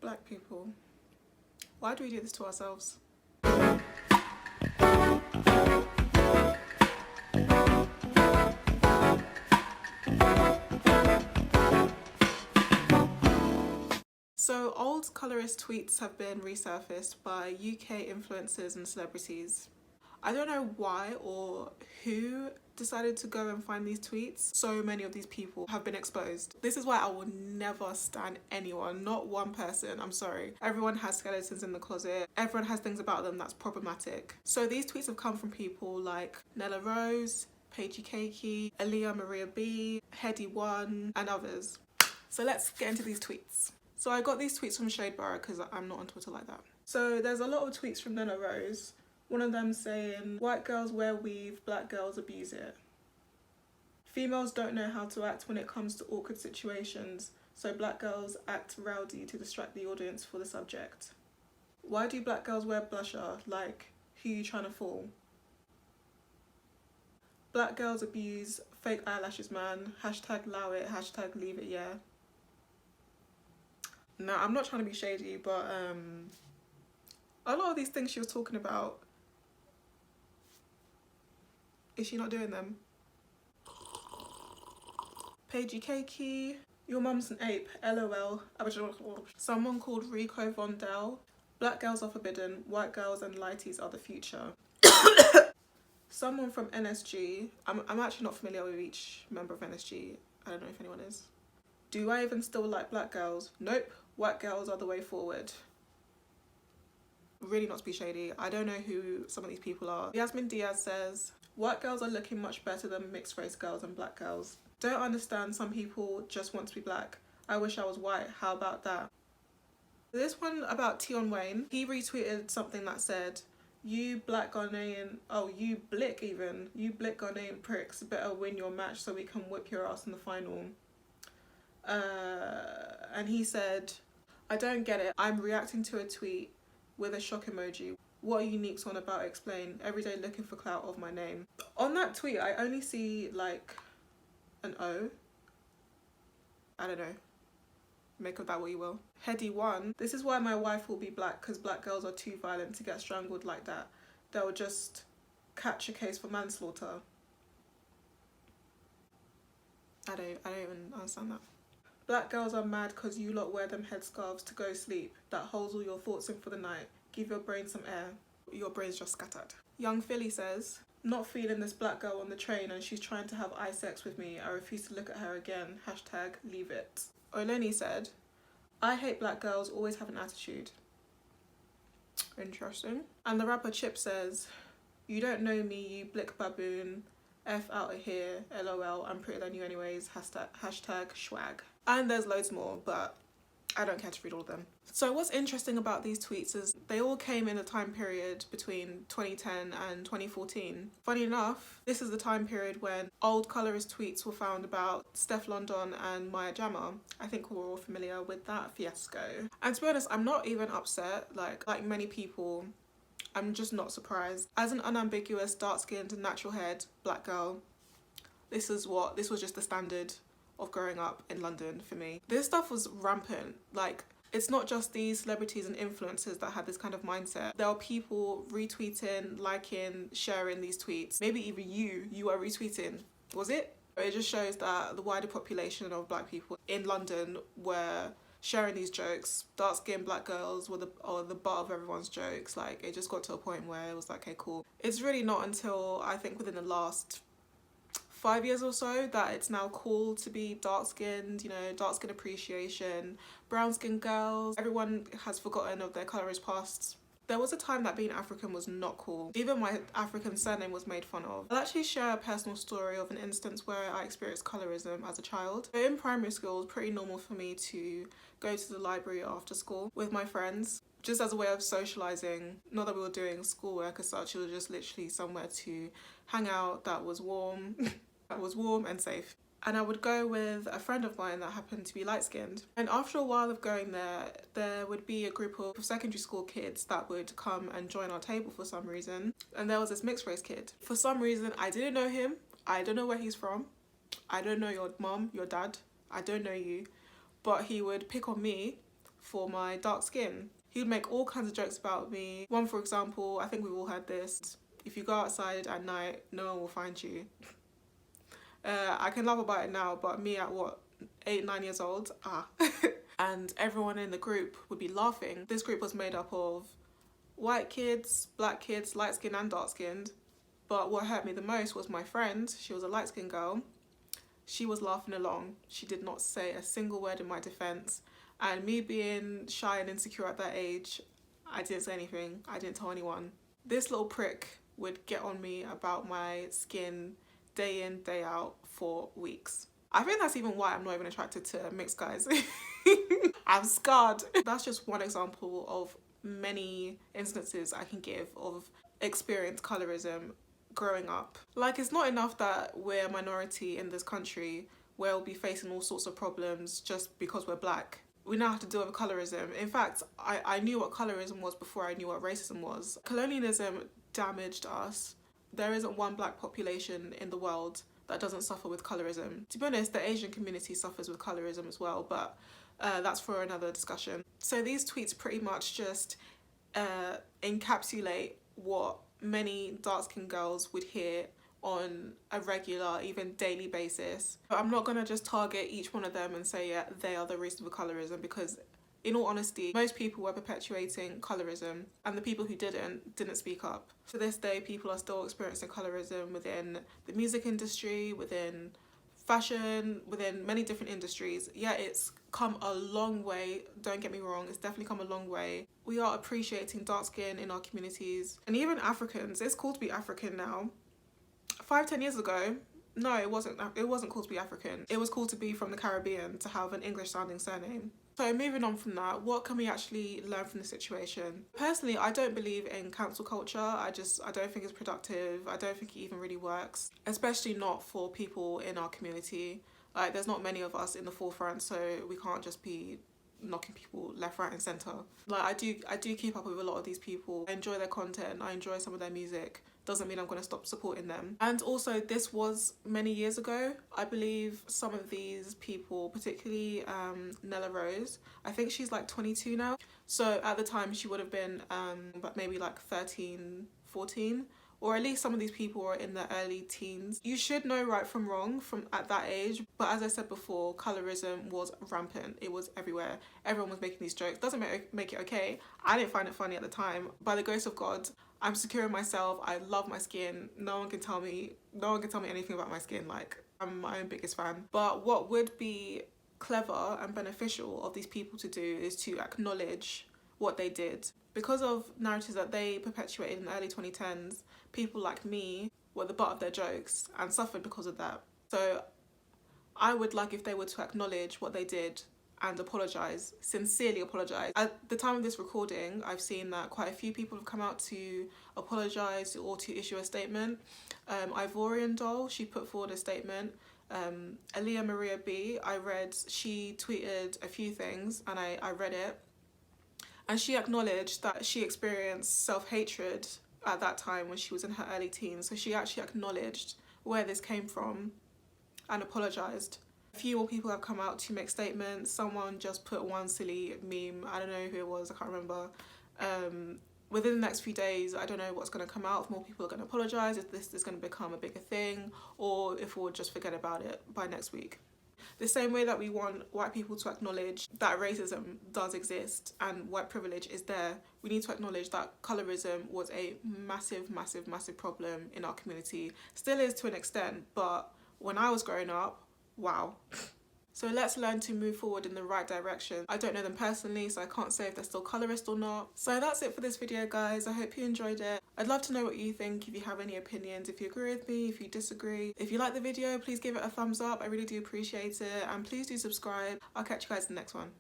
Black people, why do we do this to ourselves? So old colourist tweets have been resurfaced by UK influencers and celebrities. I don't know why or who decided to go and find these tweets. So many of these people have been exposed. This is why I will never stand anyone, not one person, I'm sorry. Everyone has skeletons in the closet. Everyone has things about them that's problematic. So these tweets have come from people like Nella Rose, Paigey Cakey, Aaliyah Maria B, Headie One, and others. So let's get into these tweets. So I got these tweets from Shadeborough because I'm not on Twitter like that. So there's a lot of tweets from Nella Rose. One of them saying, white girls wear weave, black girls abuse it. Females don't know how to act when it comes to awkward situations, so black girls act rowdy to distract the audience for the subject. Why do black girls wear blusher? Like, who you trying to fool? Black girls abuse fake eyelashes, man. Hashtag allow it, hashtag leave it, yeah. No, I'm not trying to be shady, but a lot of these things she was talking about, is she not doing them? Paigey Cakey, your mum's an ape, LOL. Someone called Ivorian Doll, black girls are forbidden, white girls and lighties are the future. Someone from NSG, I'm actually not familiar with each member of NSG, I don't know if anyone is. Do I even still like black girls? Nope, white girls are the way forward. Really not to be shady, I don't know who some of these people are. Yasmin Diaz says, white girls are looking much better than mixed race girls and black girls. Don't understand, some people just want to be black. I wish I was white, how about that? This one about Tion Wayne, he retweeted something that said, you black Ghanaian, oh you blick even, you blick Ghanaian pricks better win your match so we can whip your ass in the final. And he said, I don't get it, I'm reacting to a tweet with a shock emoji. What are you neeks on about? Explain. Every day looking for clout of my name. On that tweet, I only see like an O. I don't know. Make of that what you will. Headie One. This is why my wife will be black, because black girls are too violent to get strangled like that. They'll just catch a case for manslaughter. I don't even understand that. Black girls are mad because you lot wear them headscarves to go sleep. That holds all your thoughts in for the night. Give your brain some air. Your brain's just scattered. Young Philly says, not feeling this black girl on the train and she's trying to have eye sex with me. I refuse to look at her again. Hashtag leave it. Oleni said, I hate black girls, always have an attitude. Interesting. And the rapper Chip says, you don't know me, you blick baboon. F out of here, LOL, I'm prettier than you anyways. Hashtag swag. And there's loads more, but I don't care to read all of them. So what's interesting about these tweets is they all came in a time period between 2010 and 2014. Funny enough, this is the time period when old colourist tweets were found about Steph London and Maya Jama. I think we're all familiar with that fiasco. And to be honest, I'm not even upset. Like many people, I'm just not surprised. As an unambiguous, dark-skinned, natural-haired black girl, this was just the standard of growing up in London for me. This stuff was rampant. Like, it's not just these celebrities and influencers that had this kind of mindset. There are people retweeting, liking, sharing these tweets. Maybe even you are retweeting. Was it? It just shows that the wider population of black people in London were sharing these jokes. Dark-skinned black girls were the butt of everyone's jokes. Like, it just got to a point where it was like, okay, cool. It's really not until, I think, within the last 5 years or so that it's now cool to be dark-skinned, you know, dark-skin appreciation, brown-skinned girls. Everyone has forgotten of their colourist pasts. There was a time that being African was not cool. Even my African surname was made fun of. I'll actually share a personal story of an instance where I experienced colorism as a child. So in primary school, it was pretty normal for me to go to the library after school with my friends, just as a way of socialising. Not that we were doing schoolwork as such, it was just literally somewhere to hang out that was warm, and safe. And I would go with a friend of mine that happened to be light-skinned. And after a while of going there would be a group of secondary school kids that would come and join our table for some reason. And there was this mixed race kid. For some reason, I didn't know him. I don't know where he's from. I don't know your mom, your dad. I don't know you. But he would pick on me for my dark skin. He would make all kinds of jokes about me. One, for example, I think we've all heard this: if you go outside at night, no one will find you. I can laugh about it now, but me at what, 8, 9 years old? And everyone in the group would be laughing. This group was made up of white kids, black kids, light skinned and dark skinned. But what hurt me the most was my friend. She was a light skinned girl. She was laughing along. She did not say a single word in my defense. And me being shy and insecure at that age, I didn't say anything. I didn't tell anyone. This little prick would get on me about my skin day in, day out for weeks. I think that's even why I'm not even attracted to mixed guys. I'm scarred. That's just one example of many instances I can give of experienced colorism growing up. Like, it's not enough that we're a minority in this country where we'll be facing all sorts of problems just because we're black. We now have to deal with colorism. In fact, I knew what colorism was before I knew what racism was. Colonialism damaged us. There isn't one black population in the world that doesn't suffer with colorism. To be honest, the Asian community suffers with colorism as well, but that's for another discussion. So these tweets pretty much just encapsulate what many dark-skinned girls would hear on a regular, even daily basis. But I'm not gonna just target each one of them and say, yeah, they are the reason for colorism, because in all honesty, most people were perpetuating colorism, and the people who didn't speak up. To this day, people are still experiencing colorism within the music industry, within fashion, within many different industries. Yeah, it's come a long way, don't get me wrong, it's definitely come a long way. We are appreciating dark skin in our communities, and even Africans. It's cool to be African now. 5-10 years ago, no, it wasn't cool to be African. It was cool to be from the Caribbean, to have an English sounding surname. So moving on from that, what can we actually learn from the situation? Personally, I don't believe in cancel culture. I don't think it's productive. I don't think it even really works, especially not for people in our community. Like, there's not many of us in the forefront, so we can't just be knocking people left, right and centre. Like, I do keep up with a lot of these people. I enjoy their content, I enjoy some of their music. Doesn't mean I'm going to stop supporting them. And also, this was many years ago. I believe some of these people, particularly Nella Rose, I think she's like 22 now. So at the time she would have been but maybe like 13, 14. Or at least some of these people are in their early teens. You should know right from wrong from at that age. But as I said before, colorism was rampant. It was everywhere. Everyone was making these jokes. Doesn't make it okay. I didn't find it funny at the time. By the grace of God, I'm secure in myself. I love my skin. No one can tell me anything about my skin. Like, I'm my own biggest fan. But what would be clever and beneficial of these people to do is to acknowledge what they did. Because of narratives that they perpetuated in the early 2010s, people like me were the butt of their jokes and suffered because of that. So I would like if they were to acknowledge what they did and apologise, sincerely apologise. At the time of this recording, I've seen that quite a few people have come out to apologise or to issue a statement. Ivorian Doll, she put forward a statement. Aaliyah Maria B, she tweeted a few things and I read it. And she acknowledged that she experienced self-hatred at that time when she was in her early teens. So she actually acknowledged where this came from and apologised. A few more people have come out to make statements. Someone just put one silly meme. I don't know who it was, I can't remember. Within the next few days, I don't know what's going to come out, if more people are going to apologise, if this is going to become a bigger thing, or if we'll just forget about it by next week. The same way that we want white people to acknowledge that racism does exist and white privilege is there, we need to acknowledge that colorism was a massive, massive, massive problem in our community. Still is to an extent, but when I was growing up, wow. So let's learn to move forward in the right direction. I don't know them personally, so I can't say if they're still colourist or not. So that's it for this video, guys. I hope you enjoyed it. I'd love to know what you think, if you have any opinions, if you agree with me, if you disagree. If you like the video, please give it a thumbs up. I really do appreciate it. And please do subscribe. I'll catch you guys in the next one.